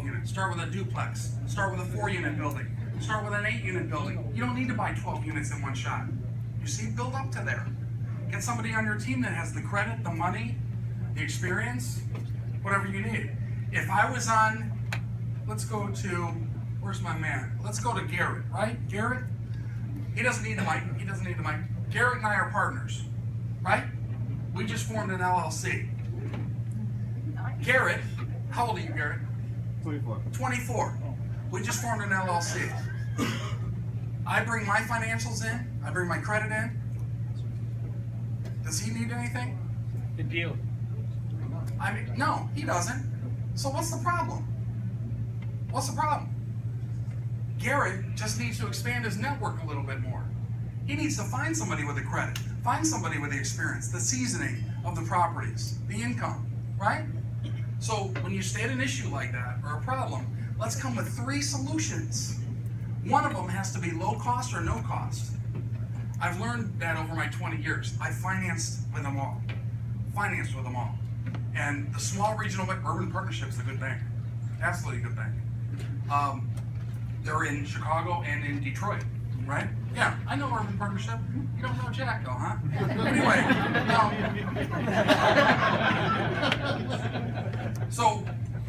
units. Start with a duplex. Start with a 4-unit building. Start with an 8-unit building. You don't need to buy 12 units in one shot. You see, build up to there. Get somebody on your team that has the credit, the money, the experience, whatever you need. If I was on, let's go to, where's my man? Let's go to Garrett, right? Garrett, he doesn't need the mic. He doesn't need the mic. Garrett and I are partners, right? We just formed an LLC. Garrett, how old are you, Garrett? 24. 24. We just formed an LLC. I bring my financials in. I bring my credit in. Does he need anything? Good deal. I mean, no, he doesn't. So what's the problem? What's the problem? Garrett just needs to expand his network a little bit more. He needs to find somebody with the credit, find somebody with the experience, the seasoning of the properties, the income, right? So when you state an issue like that or a problem, let's come with 3 solutions. One of them has to be low cost or no cost. I've learned that over my 20 years. I financed with them all. Financed with them all. And the small regional urban partnership is a good bank. Absolutely good bank. They're in Chicago and in Detroit, right? Yeah, I know urban partnership. You don't know Jack though, huh? Anyway, so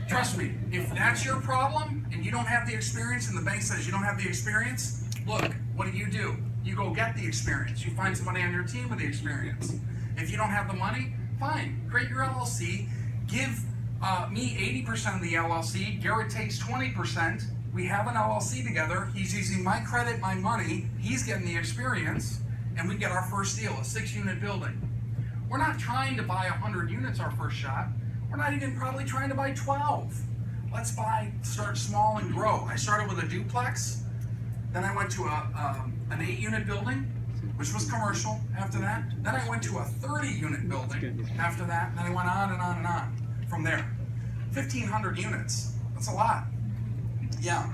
trust me, if that's your problem and you don't have the experience and the bank says you don't have the experience, look, what do? You go get the experience. You find somebody on your team with the experience. If you don't have the money, fine, create your LLC, give me 80% of the LLC, Garrett takes 20%, we have an LLC together, he's using my credit, my money, he's getting the experience, and we get our first deal, a 6-unit building. We're not trying to buy 100 units our first shot, we're not even probably trying to buy 12. Let's start small and grow. I started with a duplex, then I went to an 8-unit building, which was commercial after that. Then I went to a 30-unit building after that. Then I went on and on and on from there. 1,500 units. That's a lot. Yeah.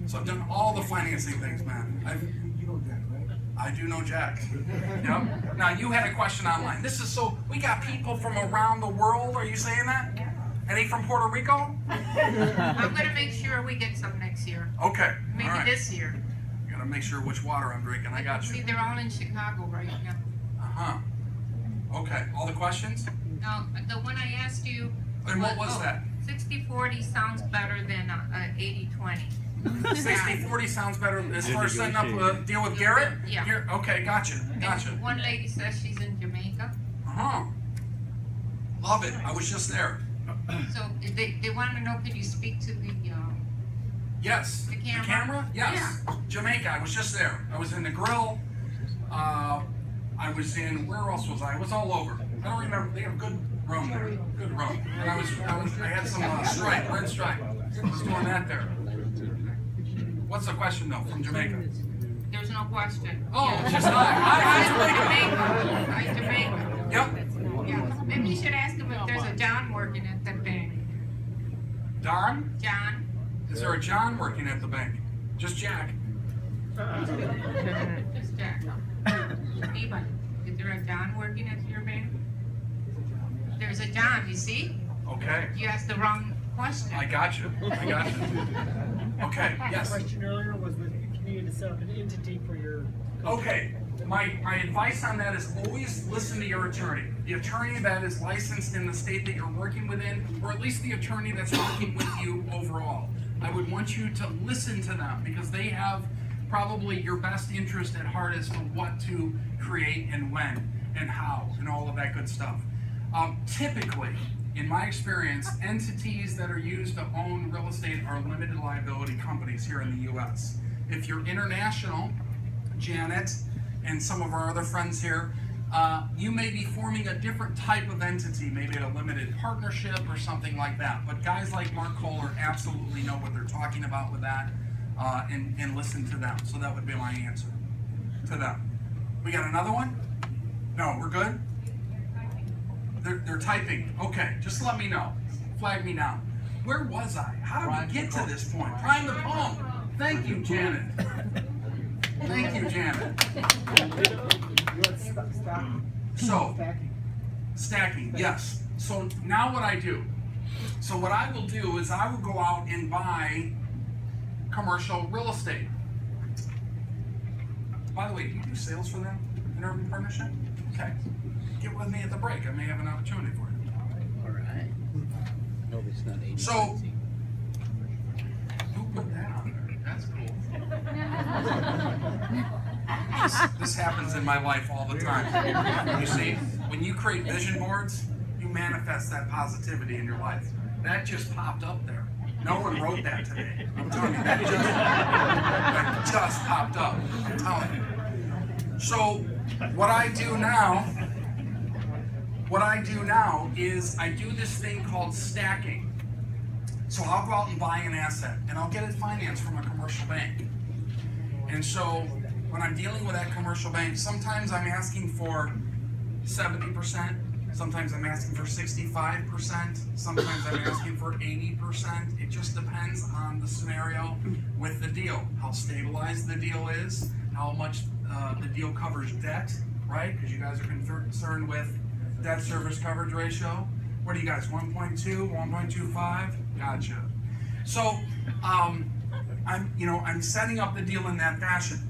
So I've done all the financing things, man. You know Jack, right? I do know Jack. Yep. Now you had a question online. We got people from around the world. Are you saying that? Yeah. Any from Puerto Rico? I'm gonna make sure we get some next year. Okay. Maybe all right. this year. Gotta make sure which water I'm drinking. I got See, you. they're all in Chicago right now. Uh-huh. Okay. All the questions? Now, the one I asked you. And what was that? 60-40 sounds better than 80-20. 60-40 sounds better as far as setting up a deal with Garrett? Yeah. Okay, gotcha. And one lady says she's in Jamaica. Uh-huh. Love it. I was just there. So they want to know, can you speak to the Yes. The camera? The camera? Yes. Yeah. Jamaica. I was just there. I was in the grill. I was in, where else was I? I was all over. I don't remember. They have a good room there. Good room. And I had some stripe, red stripe. I was doing that there. What's the question though from Jamaica? There's no question. Oh, Yeah. it's just Jamaica. Hi, Jamaica. Yep. Yeah. Maybe you should ask him if there's a John working at the bank. Don? John? Is there a John working at the bank? Just Jack. Just Jack. Anybody? Is there a John working at your bank? There's a John, you see? Okay. You asked the wrong question. I got you. Okay, yes. The question earlier was if you needed to set up an entity for your company. Okay, my advice on that is always listen to your attorney. The attorney that is licensed in the state that you're working within, or at least the attorney that's working with you overall. I would want you to listen to them because they have probably your best interest at heart as to what to create and when and how and all of that good stuff. Typically, in my experience, entities that are used to own real estate are limited liability companies here in the US. If you're international, Janet and some of our other friends here, you may be forming a different type of entity, maybe a limited partnership or something like that. But guys like Mark Kohler absolutely know what they're talking about with that, and listen to them. So that would be my answer to them. We got another one? No, we're good? They're typing. Okay, just let me know. Flag me down. Where was I? How did we get to this point? Prime the pump. Thank you, Janet. Thank you, Janet. So, stacking, yes. So now what I do, So what I will do is I will go out and buy commercial real estate. By the way, do you do sales for them in Urban Partnership? Okay. Get with me at the break. I may have an opportunity for you. All right. No, it's not 80. So, who put that on there? That's cool. This happens in my life all the time. You see, when you create vision boards, you manifest that positivity in your life. That just popped up there. No one wrote that today. I'm telling you, that just popped up. I'm telling you. So, what I do now is I do this thing called stacking. So I'll go out and buy an asset, and I'll get it financed from a commercial bank. And so when I'm dealing with that commercial bank, sometimes I'm asking for 70%, sometimes I'm asking for 65%, sometimes I'm asking for 80%. It just depends on the scenario with the deal, how stabilized the deal is, how much the deal covers debt, right? Because you guys are concerned with debt service coverage ratio. What are you guys, 1.2, 1.25? Gotcha. So I'm setting up the deal in that fashion.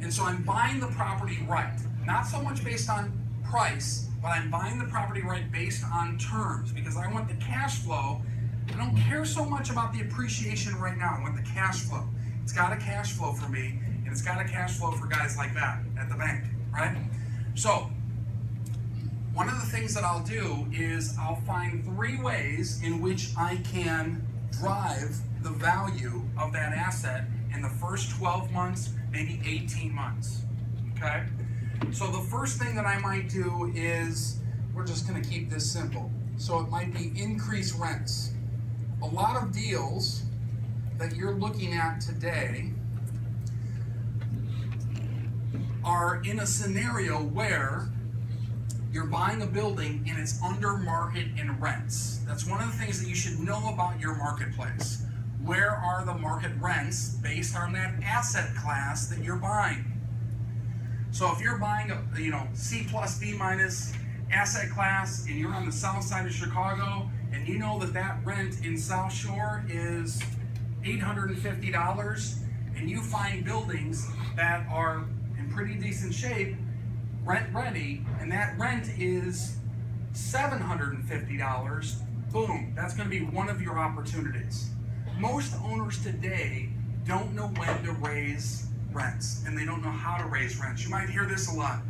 And so I'm buying the property right. Not so much based on price, but I'm buying the property right based on terms, because I want the cash flow. I don't care so much about the appreciation right now. I want the cash flow. It's got a cash flow for me, and it's got a cash flow for guys like that at the bank, right? So one of the things that I'll do is I'll find 3 ways in which I can drive the value of that asset in the first 12 months, maybe 18 months, okay? So the first thing that I might do is, we're just gonna keep this simple. So it might be increase rents. A lot of deals that you're looking at today are in a scenario where you're buying a building and it's under market in rents. That's one of the things that you should know about your marketplace. Where are the market rents based on that asset class that you're buying? So if you're buying a C plus B minus asset class and you're on the south side of Chicago and you know that rent in South Shore is $850, and you find buildings that are in pretty decent shape, rent ready, and that rent is $750, boom, that's going to be one of your opportunities. Most owners today don't know when to raise rents, and they don't know how to raise rents. You might hear this a lot.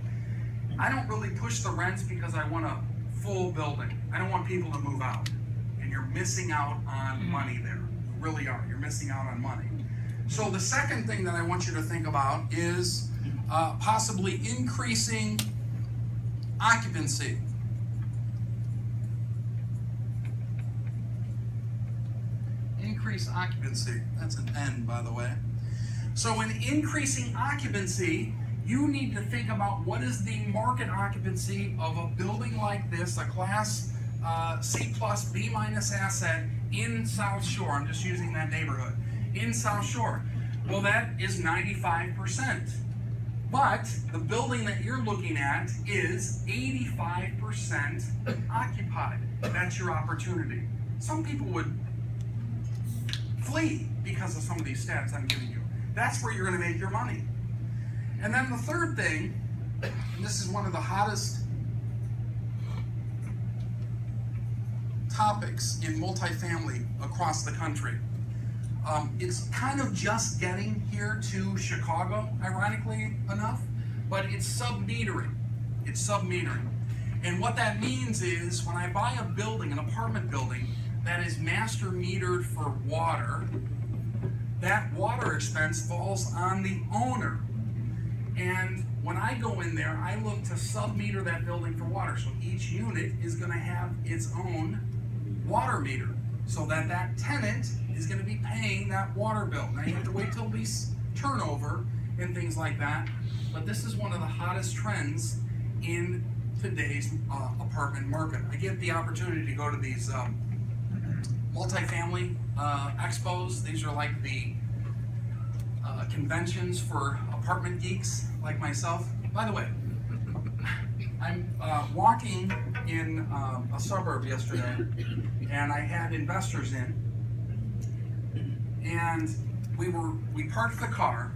I don't really push the rents because I want a full building. I don't want people to move out, and you're missing out on money there. You really are. You're missing out on money. So the second thing that I want you to think about is possibly increasing occupancy. Increase occupancy. That's an N, by the way. So in increasing occupancy, you need to think about what is the market occupancy of a building like this, a class C plus B minus asset in South Shore. I'm just using that neighborhood. In South Shore. Well, that is 95%. But the building that you're looking at is 85% occupied. That's your opportunity. Some people would flee because of some of these stats I'm giving you. That's where you're going to make your money. And then the third thing, and this is one of the hottest topics in multifamily across the country. It's kind of just getting here to Chicago, ironically enough, but it's sub-metering. It's sub-metering. And what that means is when I buy a building, an apartment building, that is master metered for water, that water expense falls on the owner. And when I go in there, I look to sub-meter that building for water. So each unit is going to have its own water meter, so that tenant is going to be paying that water bill. Now you have to wait till lease turnover and things like that, but this is one of the hottest trends in today's apartment market. I get the opportunity to go to these multifamily expos. These are like the conventions for apartment geeks like myself. By the way, I'm walking in a suburb yesterday, and I had investors in, and we parked the car,